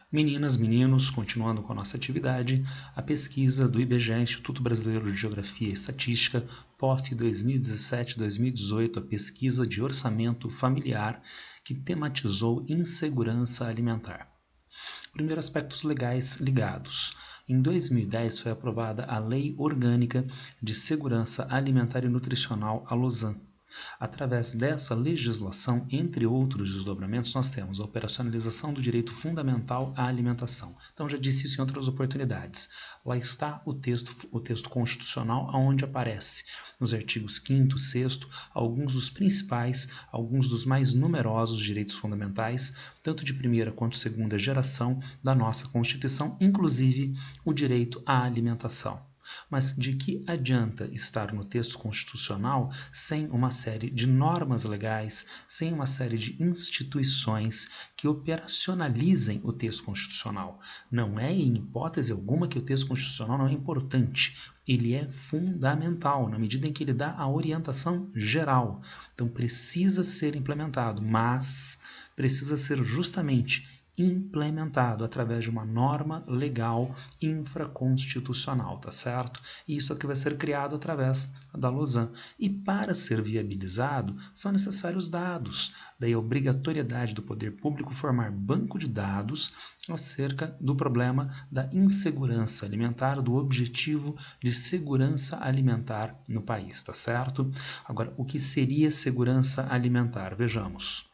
Meninas, meninos, continuando com a nossa atividade, a pesquisa do IBGE, Instituto Brasileiro de Geografia e Estatística, POF 2017-2018, a pesquisa de orçamento familiar que tematizou insegurança alimentar. Primeiro, aspectos legais ligados. Em 2010 foi aprovada a Lei Orgânica de Segurança Alimentar e Nutricional, a LOSAN. Através dessa legislação, entre outros desdobramentos, nós temos a operacionalização do direito fundamental à alimentação. Então, já disse isso em outras oportunidades. Lá está o texto constitucional, onde aparece nos artigos 5º, 6º, alguns dos principais, alguns dos mais numerosos direitos fundamentais, tanto de primeira quanto segunda geração da nossa Constituição, inclusive o direito à alimentação. Mas de que adianta estar no texto constitucional sem uma série de normas legais, sem uma série de instituições que operacionalizem o texto constitucional? Não é em hipótese alguma que o texto constitucional não é importante. Ele é fundamental na medida em que ele dá a orientação geral. Então precisa ser implementado, mas precisa ser justamente implementado através de uma norma legal infraconstitucional, tá certo? E isso aqui vai ser criado através da LOSAN. E para ser viabilizado, são necessários dados. Daí a obrigatoriedade do poder público formar banco de dados acerca do problema da insegurança alimentar, do objetivo de segurança alimentar no país, tá certo? Agora, o que seria segurança alimentar? Vejamos.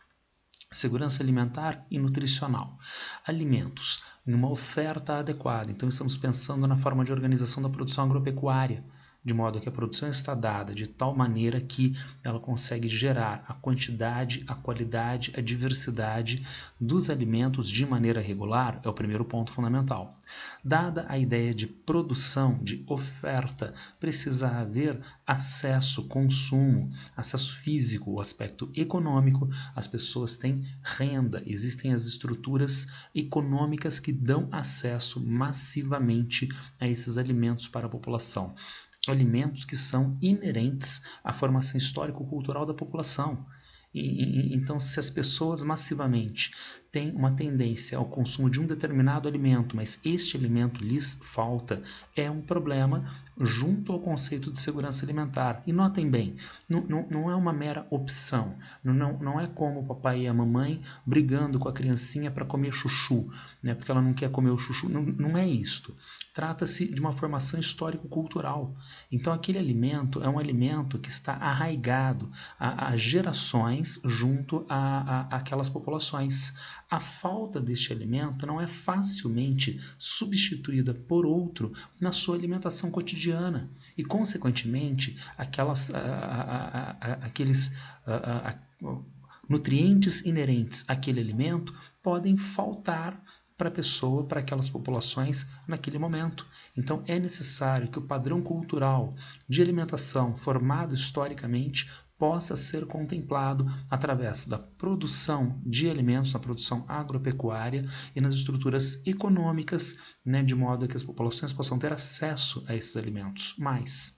Segurança alimentar e nutricional. Alimentos em uma oferta adequada. Então, estamos pensando na forma de organização da produção agropecuária, de modo que a produção está dada de tal maneira que ela consegue gerar a quantidade, a qualidade, a diversidade dos alimentos de maneira regular, é o primeiro ponto fundamental. Dada a ideia de produção, de oferta, precisa haver acesso, consumo, acesso físico, o aspecto econômico, as pessoas têm renda, existem as estruturas econômicas que dão acesso massivamente a esses alimentos para a população. Alimentos que são inerentes à formação histórico-cultural da população. Então, se as pessoas massivamente têm uma tendência ao consumo de um determinado alimento, mas este alimento lhes falta, é um problema junto ao conceito de segurança alimentar. E notem bem, não é uma mera opção, não é como o papai e a mamãe brigando com a criancinha para comer chuchu, né, porque ela não quer comer o chuchu, não é isto. Trata-se de uma formação histórico-cultural. Então, aquele alimento é um alimento que está arraigado a gerações junto a aquelas populações. A falta deste alimento não é facilmente substituída por outro na sua alimentação cotidiana e, consequentemente, aqueles nutrientes inerentes àquele alimento podem faltar para a pessoa, para aquelas populações naquele momento. Então é necessário que o padrão cultural de alimentação formado historicamente possa ser contemplado através da produção de alimentos, na produção agropecuária e nas estruturas econômicas, né, de modo que as populações possam ter acesso a esses alimentos. Mais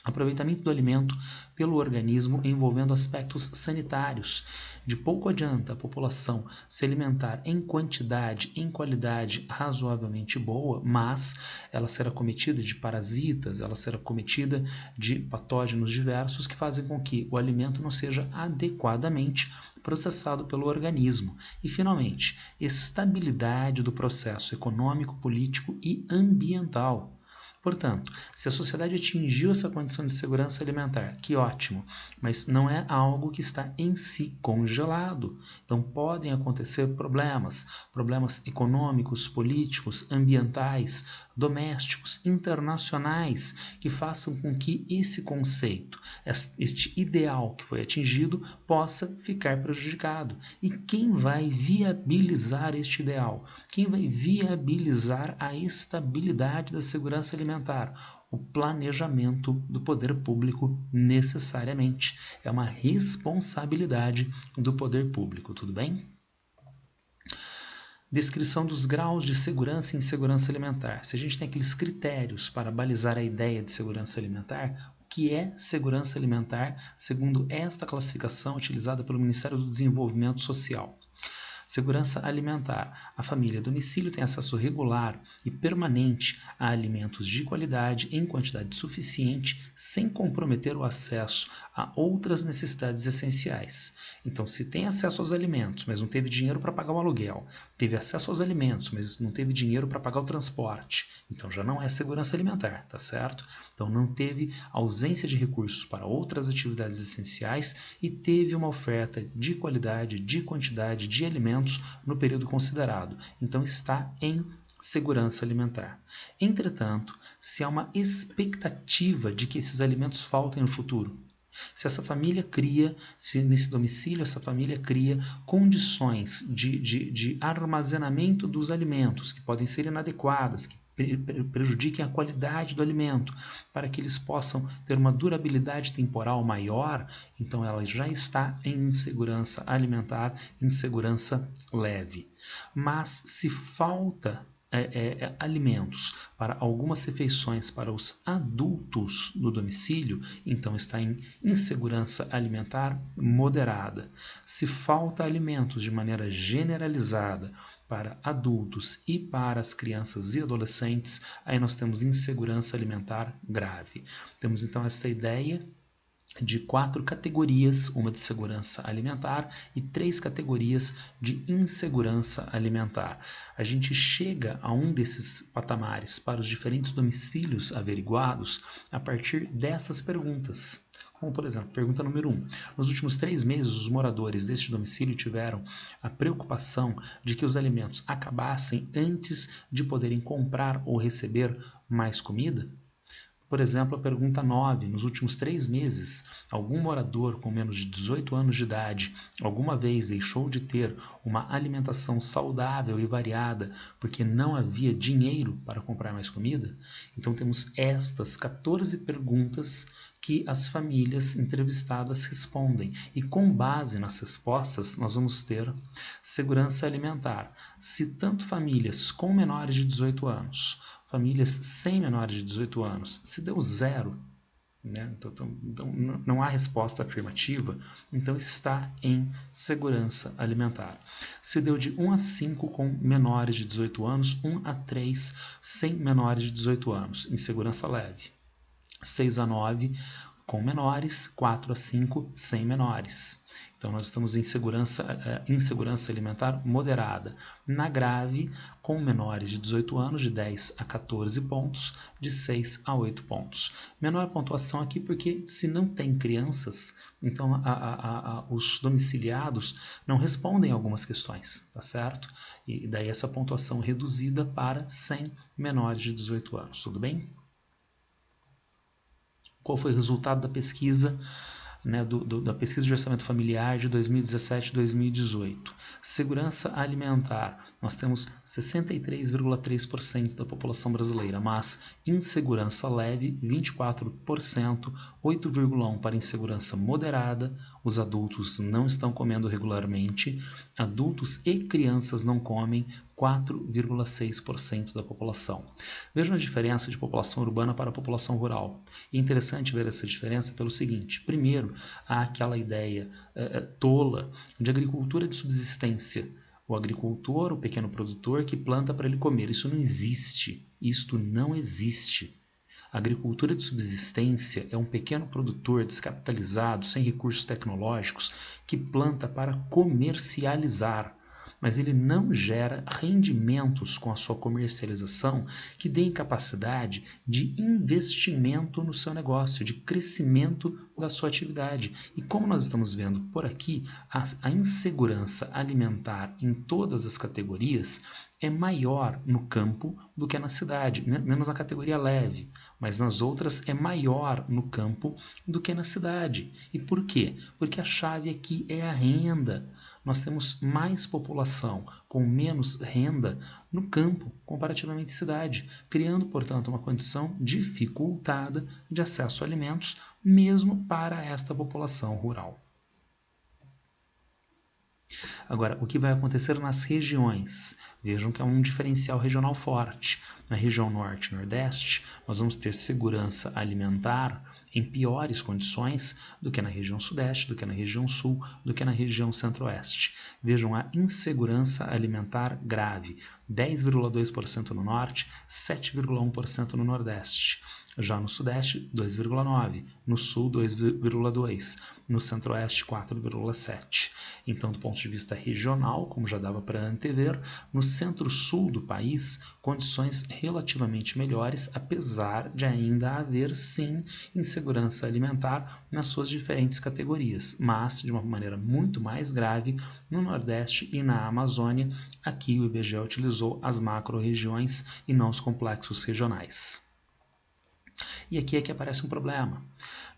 aproveitamento do alimento pelo organismo envolvendo aspectos sanitários. De pouco adianta a população se alimentar em quantidade, em qualidade razoavelmente boa, mas ela será cometida de parasitas, ela será cometida de patógenos diversos que fazem com que o alimento não seja adequadamente processado pelo organismo. E, finalmente, estabilidade do processo econômico, político e ambiental. Portanto, se a sociedade atingiu essa condição de segurança alimentar, que ótimo, mas não é algo que está em si congelado. Então podem acontecer problemas econômicos, políticos, ambientais, domésticos, internacionais, que façam com que esse conceito, este ideal que foi atingido, possa ficar prejudicado. E quem vai viabilizar este ideal? Quem vai viabilizar a estabilidade da segurança alimentar? O planejamento do poder público, necessariamente. É uma responsabilidade do poder público, tudo bem? Descrição dos graus de segurança e insegurança alimentar. Se a gente tem aqueles critérios para balizar a ideia de segurança alimentar, o que é segurança alimentar segundo esta classificação utilizada pelo Ministério do Desenvolvimento Social? Segurança alimentar. A família domicílio tem acesso regular e permanente a alimentos de qualidade em quantidade suficiente, sem comprometer o acesso a outras necessidades essenciais. Então, se tem acesso aos alimentos, mas não teve dinheiro para pagar o aluguel, teve acesso aos alimentos, mas não teve dinheiro para pagar o transporte, então já não é segurança alimentar, tá certo? Então, não teve ausência de recursos para outras atividades essenciais e teve uma oferta de qualidade, de quantidade de alimentos no período considerado. Então, está em segurança alimentar. Entretanto, se há uma expectativa de que esses alimentos faltem no futuro, se essa família cria, se nesse domicílio essa família cria condições de armazenamento dos alimentos que podem ser inadequadas, que prejudiquem a qualidade do alimento, para que eles possam ter uma durabilidade temporal maior, então ela já está em insegurança alimentar, insegurança leve. Mas se falta alimentos para algumas refeições para os adultos no domicílio, então está em insegurança alimentar moderada. Se falta alimentos de maneira generalizada para adultos e para as crianças e adolescentes, aí nós temos insegurança alimentar grave. Temos então esta ideia de 4 categorias, uma de segurança alimentar e 3 categorias de insegurança alimentar. A gente chega a um desses patamares para os diferentes domicílios averiguados a partir dessas perguntas. Como, por exemplo, pergunta número 1. Nos últimos 3 meses, os moradores deste domicílio tiveram a preocupação de que os alimentos acabassem antes de poderem comprar ou receber mais comida? Por exemplo, a pergunta 9. Nos últimos 3 meses, algum morador com menos de 18 anos de idade alguma vez deixou de ter uma alimentação saudável e variada porque não havia dinheiro para comprar mais comida? Então temos estas 14 perguntas que as famílias entrevistadas respondem. E com base nas respostas, nós vamos ter segurança alimentar. Se tanto famílias com menores de 18 anos, famílias sem menores de 18 anos, se deu 0, né? Então não há resposta afirmativa, então está em segurança alimentar. Se deu de 1 a 5 com menores de 18 anos, 1 a 3 sem menores de 18 anos, em segurança leve. 6 a 9 com menores, 4 a 5 sem menores. Então nós estamos em insegurança alimentar moderada. Na grave, com menores de 18 anos, de 10 a 14 pontos, de 6 a 8 pontos. Menor pontuação aqui porque se não tem crianças, então os domiciliados não respondem algumas questões, tá certo? E daí essa pontuação reduzida para 100 menores de 18 anos, tudo bem? Qual foi o resultado da pesquisa, né, da pesquisa de orçamento familiar de 2017 e 2018? Segurança alimentar, nós temos 63,3% da população brasileira, mas insegurança leve, 24%, 8,1% para insegurança moderada, os adultos não estão comendo regularmente, adultos e crianças não comem, 4,6% da população. Vejam a diferença de população urbana para a população rural. E é interessante ver essa diferença pelo seguinte: primeiro, há aquela ideia tola de agricultura de subsistência. O agricultor, o pequeno produtor que planta para ele comer. Isso não existe. Isto não existe. A agricultura de subsistência é um pequeno produtor descapitalizado, sem recursos tecnológicos, que planta para comercializar. Mas ele não gera rendimentos com a sua comercialização que deem capacidade de investimento no seu negócio, de crescimento da sua atividade. E como nós estamos vendo por aqui, a insegurança alimentar em todas as categorias é maior no campo do que na cidade, menos na categoria leve, mas nas outras é maior no campo do que na cidade. E por quê? Porque a chave aqui é a renda. Nós temos mais população com menos renda no campo, comparativamente à cidade, criando, portanto, uma condição dificultada de acesso a alimentos, mesmo para esta população rural. Agora, o que vai acontecer nas regiões? Vejam que é um diferencial regional forte. Na região norte e nordeste, nós vamos ter segurança alimentar em piores condições do que na região sudeste, do que na região sul, do que na região centro-oeste. Vejam a insegurança alimentar grave, 10,2% no norte, 7,1% no nordeste. Já no sudeste, 2,9%, no sul, 2,2%, no centro-oeste, 4,7%. Então, do ponto de vista regional, como já dava para antever, no centro-sul do país, condições relativamente melhores, apesar de ainda haver, sim, insegurança alimentar nas suas diferentes categorias, mas de uma maneira muito mais grave no Nordeste e na Amazônia. Aqui o IBGE utilizou as macro-regiões e não os complexos regionais. E aqui é que aparece um problema.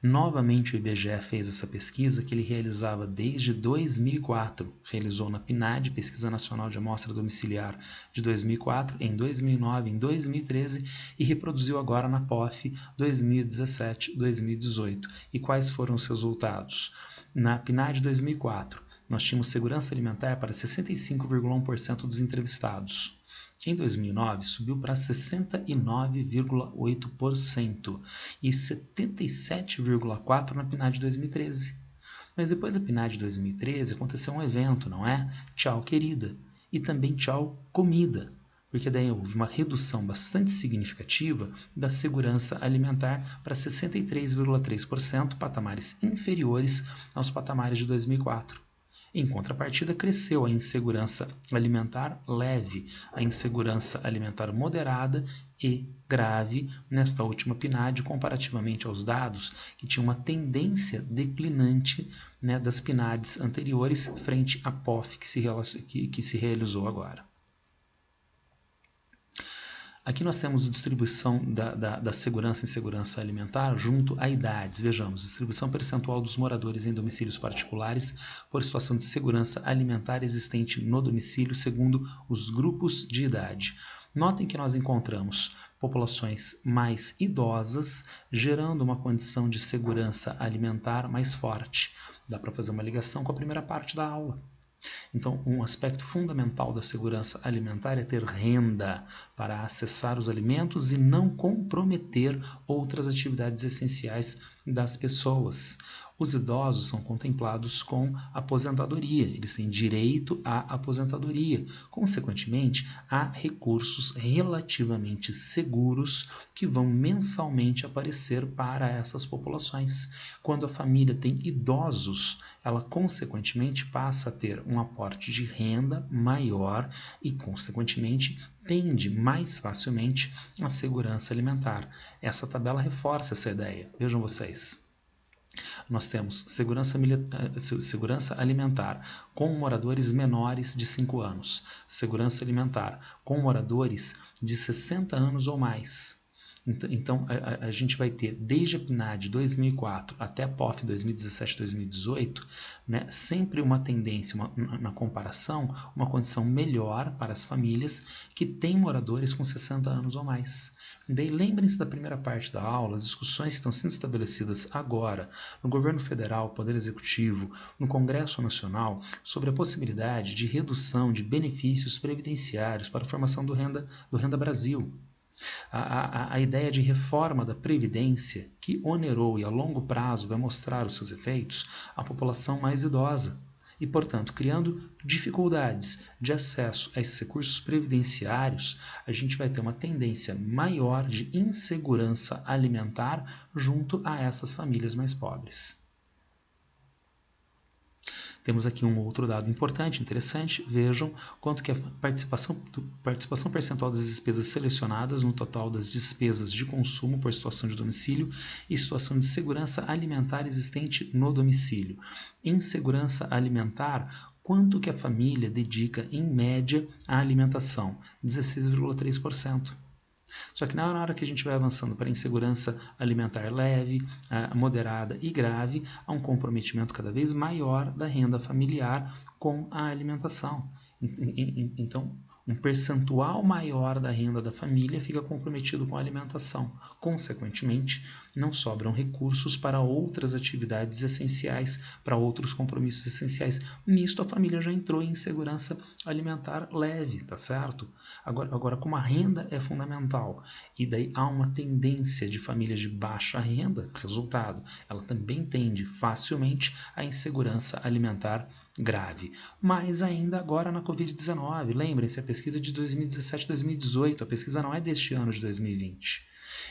Novamente o IBGE fez essa pesquisa que ele realizava desde 2004, realizou na PNAD, Pesquisa Nacional de Amostra Domiciliar de 2004, em 2009, em 2013 e reproduziu agora na POF 2017-2018. E quais foram os resultados? Na PNAD 2004, nós tínhamos segurança alimentar para 65,1% dos entrevistados. Em 2009, subiu para 69,8% e 77,4% na PNAD de 2013. Mas depois da PNAD de 2013 aconteceu um evento, não é? Tchau, querida. E também tchau, comida. Porque daí houve uma redução bastante significativa da segurança alimentar para 63,3%, patamares inferiores aos patamares de 2004. Em contrapartida, cresceu a insegurança alimentar leve, a insegurança alimentar moderada e grave nesta última PNAD, comparativamente aos dados que tinham uma tendência declinante, né, das PNADs anteriores frente à POF que se realizou agora. Aqui nós temos a distribuição da segurança em segurança alimentar junto a idades. Vejamos, distribuição percentual dos moradores em domicílios particulares por situação de segurança alimentar existente no domicílio segundo os grupos de idade. Notem que nós encontramos populações mais idosas gerando uma condição de segurança alimentar mais forte. Dá para fazer uma ligação com a primeira parte da aula. Então, um aspecto fundamental da segurança alimentar é ter renda para acessar os alimentos e não comprometer outras atividades essenciais das pessoas. Os idosos são contemplados com aposentadoria, eles têm direito à aposentadoria. Consequentemente, há recursos relativamente seguros que vão mensalmente aparecer para essas populações. Quando a família tem idosos, ela consequentemente passa a ter um aporte de renda maior e, consequentemente, tende mais facilmente à segurança alimentar. Essa tabela reforça essa ideia. Vejam vocês. Nós temos segurança alimentar com moradores menores de 5 anos, segurança alimentar com moradores de 60 anos ou mais. Então, a gente vai ter, desde a PNAD 2004 até a POF 2017-2018, né, sempre uma tendência, na comparação, uma condição melhor para as famílias que têm moradores com 60 anos ou mais. Daí, lembrem-se da primeira parte da aula, as discussões que estão sendo estabelecidas agora no governo federal, Poder Executivo, no Congresso Nacional, sobre a possibilidade de redução de benefícios previdenciários para a formação do Renda Brasil. A ideia de reforma da Previdência, que onerou e a longo prazo vai mostrar os seus efeitos à população mais idosa e, portanto, criando dificuldades de acesso a esses recursos previdenciários, a gente vai ter uma tendência maior de insegurança alimentar junto a essas famílias mais pobres. Temos aqui um outro dado importante, interessante. Vejam quanto que a participação percentual das despesas selecionadas no total das despesas de consumo por situação de domicílio e situação de segurança alimentar existente no domicílio. Em segurança alimentar, quanto que a família dedica, em média, à alimentação? 16,3%. Só que na hora que a gente vai avançando para a insegurança alimentar leve, moderada e grave, há um comprometimento cada vez maior da renda familiar com a alimentação. Então, um percentual maior da renda da família fica comprometido com a alimentação. Consequentemente, não sobram recursos para outras atividades essenciais, para outros compromissos essenciais. Nisto, a família já entrou em insegurança alimentar leve, tá certo? Agora, como a renda é fundamental e daí há uma tendência de famílias de baixa renda, resultado, ela também tende facilmente à insegurança alimentar grave. Mas ainda agora na Covid-19, lembrem-se, a pesquisa de 2017-2018, a pesquisa não é deste ano de 2020.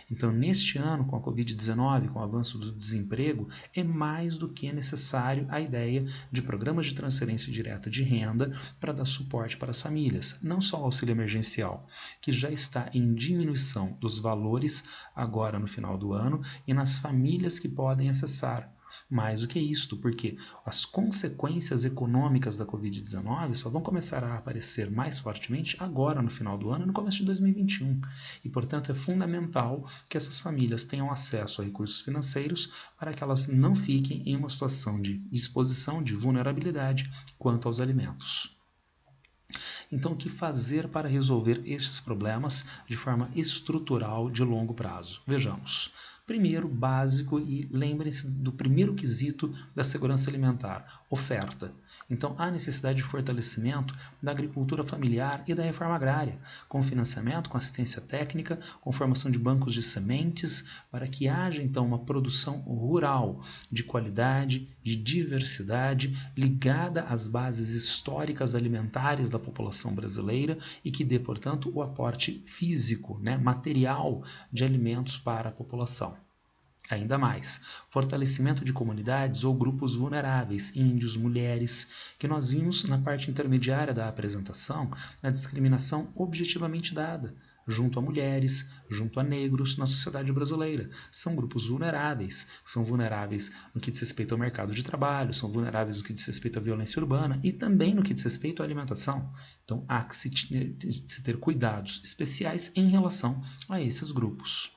Então, neste ano, com a Covid-19, com o avanço do desemprego, é mais do que necessário a ideia de programas de transferência direta de renda para dar suporte para as famílias. Não só o auxílio emergencial, que já está em diminuição dos valores agora no final do ano, e nas famílias que podem acessar. Mais do que isto, porque as consequências econômicas da Covid-19 só vão começar a aparecer mais fortemente agora no final do ano e no começo de 2021. E, portanto, é fundamental que essas famílias tenham acesso a recursos financeiros para que elas não fiquem em uma situação de exposição, de vulnerabilidade quanto aos alimentos. Então, o que fazer para resolver estes problemas de forma estrutural de longo prazo? Vejamos. Primeiro, básico, e lembrem-se do primeiro quesito da segurança alimentar, oferta. Então, há necessidade de fortalecimento da agricultura familiar e da reforma agrária, com financiamento, com assistência técnica, com formação de bancos de sementes, para que haja, então, uma produção rural de qualidade, de diversidade, ligada às bases históricas alimentares da população brasileira e que dê, portanto, o aporte físico, material de alimentos para a população. Ainda mais, fortalecimento de comunidades ou grupos vulneráveis, índios, mulheres, que nós vimos na parte intermediária da apresentação, na discriminação objetivamente dada, junto a mulheres, junto a negros na sociedade brasileira. São grupos vulneráveis, são vulneráveis no que diz respeito ao mercado de trabalho, são vulneráveis no que diz respeito à violência urbana e também no que diz respeito à alimentação. Então, há que se ter cuidados especiais em relação a esses grupos.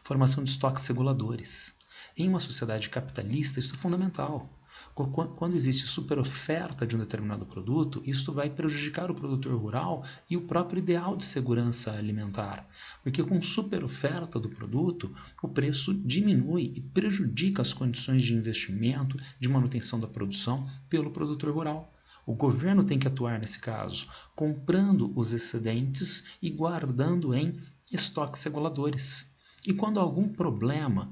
Formação de estoques reguladores. Em uma sociedade capitalista, isso é fundamental. Quando existe superoferta de um determinado produto, isso vai prejudicar o produtor rural e o próprio ideal de segurança alimentar. Porque com superoferta do produto, o preço diminui e prejudica as condições de investimento, de manutenção da produção pelo produtor rural. O governo tem que atuar nesse caso, comprando os excedentes e guardando em estoques reguladores. E quando há algum problema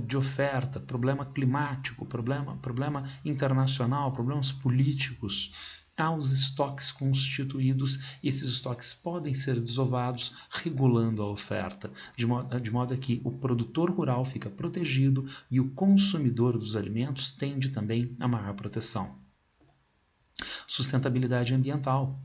de oferta, problema climático, problema internacional, problemas políticos, há os estoques constituídos e esses estoques podem ser desovados regulando a oferta, de modo a que o produtor rural fica protegido e o consumidor dos alimentos tende também a maior proteção. Sustentabilidade ambiental.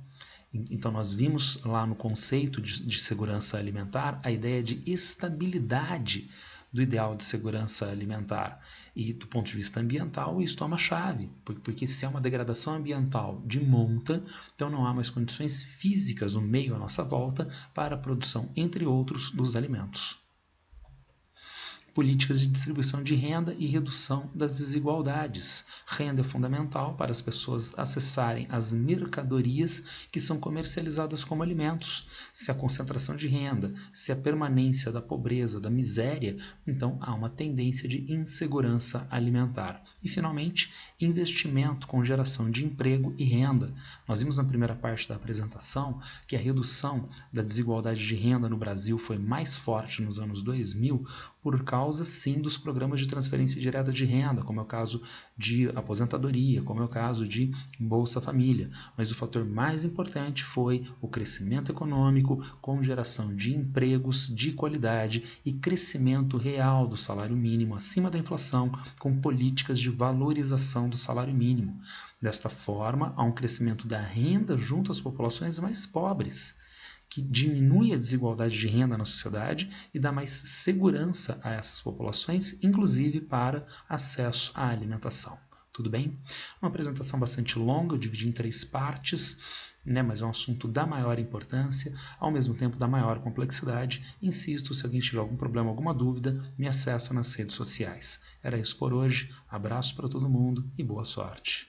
Então, nós vimos lá no conceito de segurança alimentar a ideia de estabilidade do ideal de segurança alimentar. E, do ponto de vista ambiental, isso toma chave, porque se há uma degradação ambiental de monta, então não há mais condições físicas no meio à nossa volta para a produção, entre outros, dos alimentos. Políticas de distribuição de renda e redução das desigualdades. Renda é fundamental para as pessoas acessarem as mercadorias que são comercializadas como alimentos. Se a concentração de renda, se a permanência da pobreza, da miséria, então há uma tendência de insegurança alimentar. E, finalmente, investimento com geração de emprego e renda. Nós vimos na primeira parte da apresentação que a redução da desigualdade de renda no Brasil foi mais forte nos anos 2000 por causa, sim, dos programas de transferência direta de renda, como é o caso de aposentadoria, como é o caso de Bolsa Família. Mas o fator mais importante foi o crescimento econômico com geração de empregos de qualidade e crescimento real do salário mínimo acima da inflação, com políticas de valorização do salário mínimo. Desta forma, há um crescimento da renda junto às populações mais pobres, que diminui a desigualdade de renda na sociedade e dá mais segurança a essas populações, inclusive para acesso à alimentação. Tudo bem? Uma apresentação bastante longa, eu dividi em 3 partes, mas é um assunto da maior importância, ao mesmo tempo da maior complexidade. Insisto, se alguém tiver algum problema, alguma dúvida, me acessa nas redes sociais. Era isso por hoje, abraço para todo mundo e boa sorte.